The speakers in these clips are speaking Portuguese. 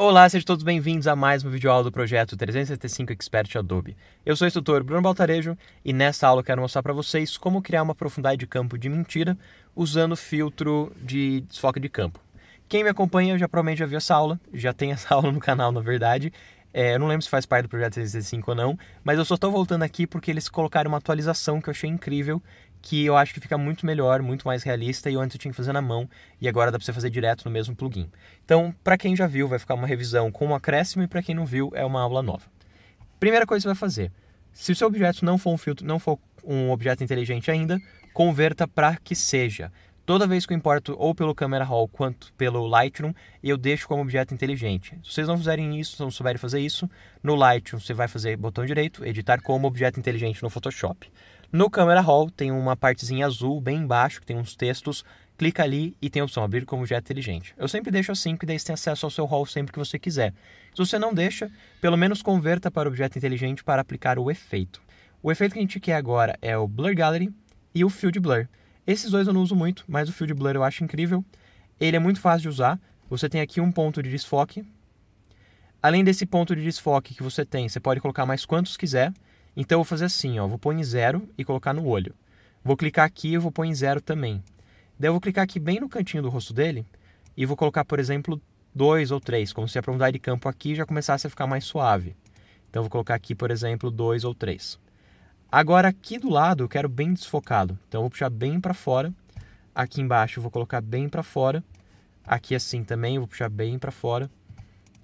Olá, sejam todos bem-vindos a mais uma videoaula do projeto 365 Expert Adobe. Eu sou o instrutor Bruno Baltarejo e nessa aula eu quero mostrar para vocês como criar uma profundidade de campo de mentira usando filtro de desfoque de campo. Quem me acompanha já provavelmente já viu essa aula, já tem essa aula no canal na verdade. Eu não lembro se faz parte do projeto 365 ou não, mas eu só estou voltando aqui porque eles colocaram uma atualização que eu achei incrível, que eu acho que fica muito melhor, muito mais realista, e antes eu tinha que fazer na mão, e agora dá para você fazer direto no mesmo plugin. Então, para quem já viu, vai ficar uma revisão com um acréscimo, e para quem não viu, é uma aula nova. Primeira coisa que você vai fazer, se o seu objeto não for um filtro, não for um objeto inteligente ainda, converta para que seja. Toda vez que eu importo ou pelo Camera Raw quanto pelo Lightroom, eu deixo como objeto inteligente. Se vocês não fizerem isso, não souberem fazer isso, no Lightroom você vai fazer botão direito, editar como objeto inteligente no Photoshop. No Camera Raw tem uma partezinha azul bem embaixo, que tem uns textos, clica ali e tem a opção abrir como objeto inteligente. Eu sempre deixo assim, que daí você tem acesso ao seu Raw sempre que você quiser. Se você não deixa, pelo menos converta para objeto inteligente para aplicar o efeito. O efeito que a gente quer agora é o Blur Gallery e o Field Blur. Esses dois eu não uso muito, mas o Field Blur eu acho incrível. Ele é muito fácil de usar. Você tem aqui um ponto de desfoque. Além desse ponto de desfoque que você tem, você pode colocar mais quantos quiser. Então eu vou fazer assim, ó, vou pôr em 0 e colocar no olho. Vou clicar aqui e vou pôr em 0 também. Daí eu vou clicar aqui bem no cantinho do rosto dele e vou colocar, por exemplo, 2 ou 3, como se a profundidade de campo aqui já começasse a ficar mais suave. Então eu vou colocar aqui, por exemplo, 2 ou 3. Agora aqui do lado eu quero bem desfocado, então eu vou puxar bem para fora. Aqui embaixo eu vou colocar bem para fora. Aqui assim também eu vou puxar bem para fora.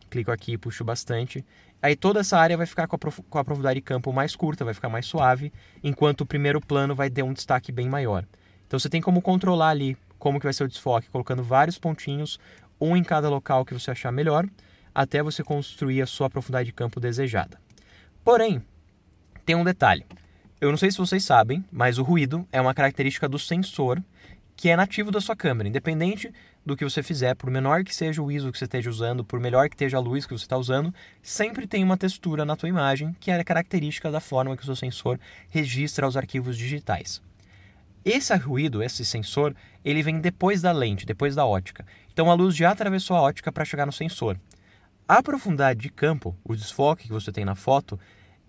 Clico aqui e puxo bastante. Aí toda essa área vai ficar com a profundidade de campo mais curta, vai ficar mais suave, enquanto o primeiro plano vai ter um destaque bem maior. Então você tem como controlar ali como que vai ser o desfoque, colocando vários pontinhos, um em cada local que você achar melhor, até você construir a sua profundidade de campo desejada. Porém, tem um detalhe. Eu não sei se vocês sabem, mas o ruído é uma característica do sensor que é nativo da sua câmera. Independente do que você fizer, por menor que seja o ISO que você esteja usando, por melhor que esteja a luz que você está usando, sempre tem uma textura na tua imagem que é característica da forma que o seu sensor registra os arquivos digitais. Esse ruído, esse sensor, ele vem depois da lente, depois da ótica. Então a luz já atravessou a ótica para chegar no sensor. A profundidade de campo, o desfoque que você tem na foto,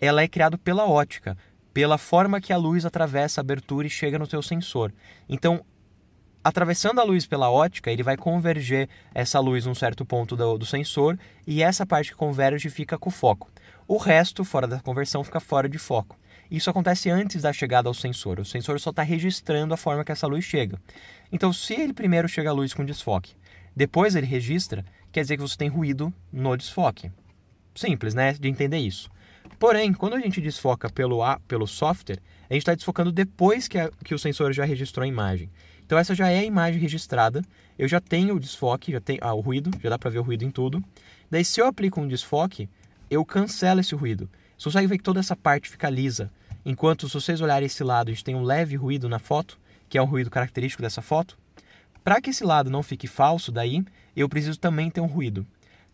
ela é criado pela ótica, pela forma que a luz atravessa a abertura e chega no teu sensor. Então, atravessando a luz pela ótica, ele vai converger essa luz num certo ponto do sensor e essa parte que converge fica com o foco. O resto, fora da conversão, fica fora de foco. Isso acontece antes da chegada ao sensor. O sensor só está registrando a forma que essa luz chega. Então, se ele primeiro chega a luz com desfoque, depois ele registra, quer dizer que você tem ruído no desfoque. Simples, né, de entender isso. Porém, quando a gente desfoca pelo software, a gente está desfocando depois que o sensor já registrou a imagem. Então essa já é a imagem registrada, eu já tenho o desfoque, já tenho o ruído, já dá para ver o ruído em tudo. Daí se eu aplico um desfoque, eu cancelo esse ruído. Você consegue ver que toda essa parte fica lisa. Enquanto se vocês olharem esse lado, a gente tem um leve ruído na foto, que é um ruído característico dessa foto. Para que esse lado não fique falso daí, eu preciso também ter um ruído.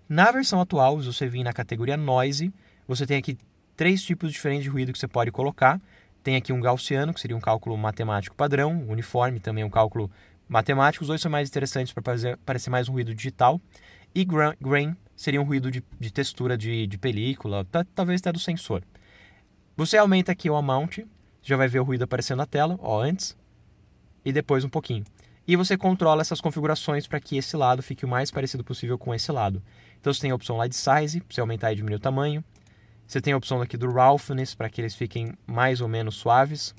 Na versão atual, se você vir na categoria Noise, você tem aqui 3 tipos diferentes de ruído que você pode colocar. Tem aqui um gaussiano, que seria um cálculo matemático padrão, uniforme também é um cálculo matemático. Os dois são mais interessantes para parecer mais um ruído digital. E grain seria um ruído de textura de película, talvez até do sensor. Você aumenta aqui o amount, já vai ver o ruído aparecendo na tela, ó, antes e depois um pouquinho. E você controla essas configurações para que esse lado fique o mais parecido possível com esse lado. Então você tem a opção lá de size, para você aumentar e diminuir o tamanho. Você tem a opção aqui do roughness, para que eles fiquem mais ou menos suaves.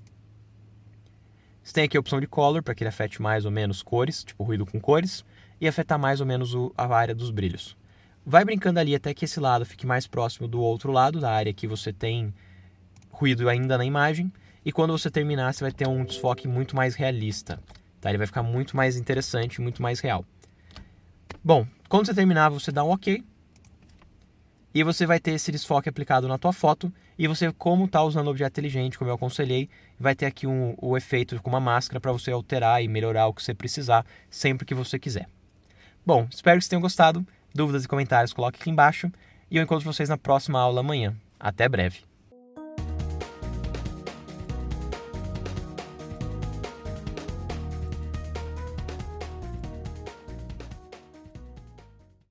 Você tem aqui a opção de color, para que ele afete mais ou menos cores, tipo ruído com cores. E afetar mais ou menos a área dos brilhos. Vai brincando ali até que esse lado fique mais próximo do outro lado, da área que você tem ruído ainda na imagem. E quando você terminar, você vai ter um desfoque muito mais realista. Tá? Ele vai ficar muito mais interessante, muito mais real. Bom, quando você terminar, você dá um OK. E você vai ter esse desfoque aplicado na tua foto. E você, como está usando o objeto inteligente, como eu aconselhei, vai ter aqui o efeito com uma máscara para você alterar e melhorar o que você precisar, sempre que você quiser. Bom, espero que vocês tenham gostado. Dúvidas e comentários, coloque aqui embaixo. E eu encontro vocês na próxima aula amanhã. Até breve.